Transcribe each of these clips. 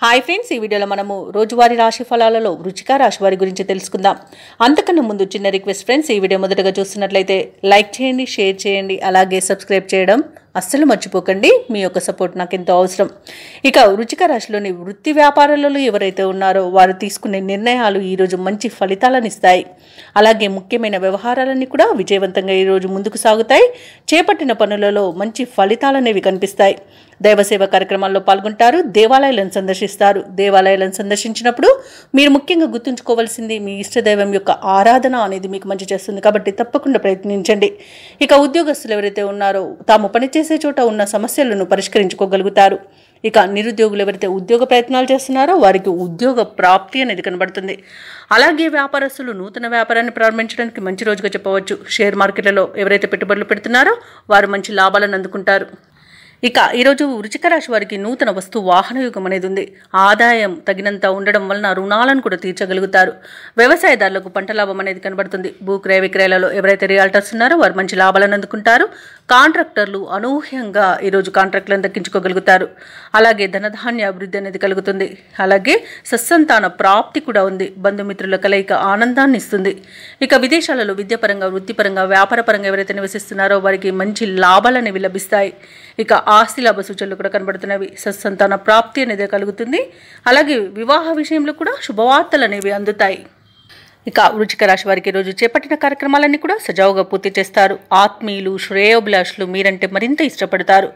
Hi friends, ఈ వీడియోలో మనము రోజువారీ రాశి ఫలాలలో వృశ్చిక రాశి వారి గురించి తెలుసుకుందాం. అంతకన్నా ముందు చిన్న రిక్వెస్ట్ ఫ్రెండ్స్, ఈ వీడియో మొదటగా చూస్తున్నట్లయితే లైక్ చేయండి, షేర్ చేయండి, అలాగే సబ్స్క్రైబ్ చేయడం అస్సలు మర్చిపోకండి. మీ యొక్క సపోర్ట్ నాకు ఎంతో అవసరం. ఇక వృశ్చిక రాశిలోని వృత్తి వ్యాపారాలలో ఎవరైతే ఉన్నారో వారు తీసుకునే నిర్ణయాలు ఈరోజు మంచి ఫలితాలను ఇస్తాయి. అలాగే ముఖ్యమైన వ్యవహారాలన్నీ కూడా విజయవంతంగా ఈరోజు ముందుకు సాగుతాయి. చేపట్టిన పనులలో మంచి ఫలితాలనేవి కనిపిస్తాయి. దైవసేవ కార్యక్రమాల్లో పాల్గొంటారు. దేవాలయాలను సందర్శిస్తారు. దేవాలయాలను సందర్శించినప్పుడు మీరు ముఖ్యంగా గుర్తుంచుకోవాల్సింది మీ ఇష్టదైవం యొక్క ఆరాధన అనేది మీకు మంచి చేస్తుంది. కాబట్టి తప్పకుండా ప్రయత్నించండి. ఇక ఉద్యోగస్తులు ఎవరైతే ఉన్నారో తాము పనిచేసే చోట ఉన్న సమస్యలను పరిష్కరించుకోగలుగుతారు. ఇక నిరుద్యోగులు ఎవరైతే ఉద్యోగ ప్రయత్నాలు చేస్తున్నారో వారికి ఉద్యోగ ప్రాప్తి అనేది కనబడుతుంది. అలాగే వ్యాపారస్తులు నూతన వ్యాపారాన్ని ప్రారంభించడానికి మంచి రోజుగా చెప్పవచ్చు. షేర్ మార్కెట్లలో ఎవరైతే పెట్టుబడులు పెడుతున్నారో వారు మంచి లాభాలను అందుకుంటారు. ఇక ఈరోజు వృశ్చిక రాశి వారికి నూతన వస్తు వాహన యుగం అనేది ఉంది. ఆదాయం తగినంత ఉండడం వలన రుణాలను కూడా తీర్చగలుగుతారు. వ్యవసాయదారులకు పంట లాభం అనేది కనబడుతుంది. భూక్రయ విక్రయాలలో ఎవరైతే రియాల్టర్స్ ఉన్నారో వారు మంచి లాభాలను అందుకుంటారు. కాంట్రాక్టర్లు అనూహ్యంగా ఈరోజు కాంట్రాక్టులను దక్కించుకోగలుగుతారు. అలాగే ధనధాన్య అభివృద్ధి అనేది కలుగుతుంది. అలాగే సత్సంతాన ప్రాప్తి కూడా ఉంది. బంధుమిత్రుల కలయిక ఆనందాన్ని ఇస్తుంది. ఇక విదేశాలలో విద్యాపరంగా, వృత్తిపరంగా, వ్యాపారపరంగా ఎవరైతే నివసిస్తున్నారో వారికి మంచి లాభాలు అనేవి లభిస్తాయి. ఇక ఆస్తి లాభ సూచనలు కూడా కనబడుతున్నవి. సత్సంతాన ప్రాప్తి అనేది కలుగుతుంది. అలాగే వివాహ విషయంలో కూడా శుభవార్తలు అనేవి అందుతాయి. ఇక వృశ్చిక రాశి వారికి ఈరోజు చేపట్టిన కార్యక్రమాలన్నీ కూడా సజావుగా పూర్తి చేస్తారు. ఆత్మీయులు, శ్రేయోభిలాషులు మీరంటే మరింత ఇష్టపడతారు.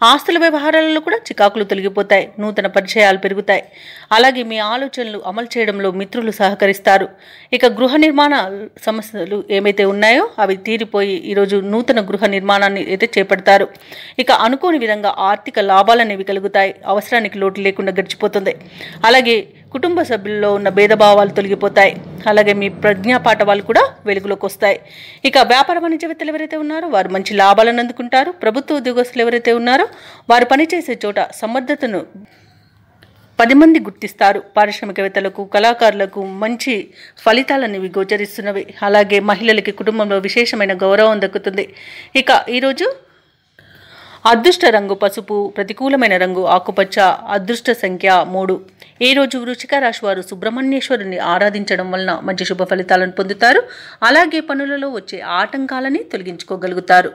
ఆస్తుల వ్యవహారాలలో కూడా చికాకులు తొలగిపోతాయి. నూతన పరిచయాలు పెరుగుతాయి. అలాగే మీ ఆలోచనలు అమలు చేయడంలో మిత్రులు సహకరిస్తారు. ఇక గృహ నిర్మాణ సమస్యలు ఏమైతే ఉన్నాయో అవి తీరిపోయి ఈరోజు నూతన గృహ నిర్మాణాన్ని అయితే చేపడతారు. ఇక అనుకోని విధంగా ఆర్థిక లాభాలు అనేవి కలుగుతాయి. అవసరానికి లోటు లేకుండా గడిచిపోతుంది. అలాగే కుటుంబ సభ్యుల్లో ఉన్న భేదభావాలు తొలగిపోతాయి. అలాగే మీ ప్రజ్ఞాపాఠవాలు కూడా వెలుగులోకి వస్తాయి. ఇక వ్యాపార వాణిజ్యవేత్తలు ఎవరైతే ఉన్నారో వారు మంచి లాభాలను అందుకుంటారు. ప్రభుత్వ ఉద్యోగస్తులు ఎవరైతే ఉన్నారో వారు పనిచేసే చోట సమర్థతను 10 మంది గుర్తిస్తారు. పారిశ్రామికవేత్తలకు, కళాకారులకు మంచి ఫలితాలనేవి గోచరిస్తున్నవి. అలాగే మహిళలకి కుటుంబంలో విశేషమైన గౌరవం దక్కుతుంది. ఇక ఈరోజు అదృష్ట రంగు పసుపు, ప్రతికూలమైన రంగు ఆకుపచ్చ, అదృష్ట సంఖ్య 3. ఈ రోజు వృశ్చిక రాశి వారు సుబ్రహ్మణ్యేశ్వరుని ఆరాధించడం వలన మంచి శుభ ఫలితాలను పొందుతారు. అలాగే పనులలో వచ్చే ఆటంకాలని తొలగించుకోగలుగుతారు.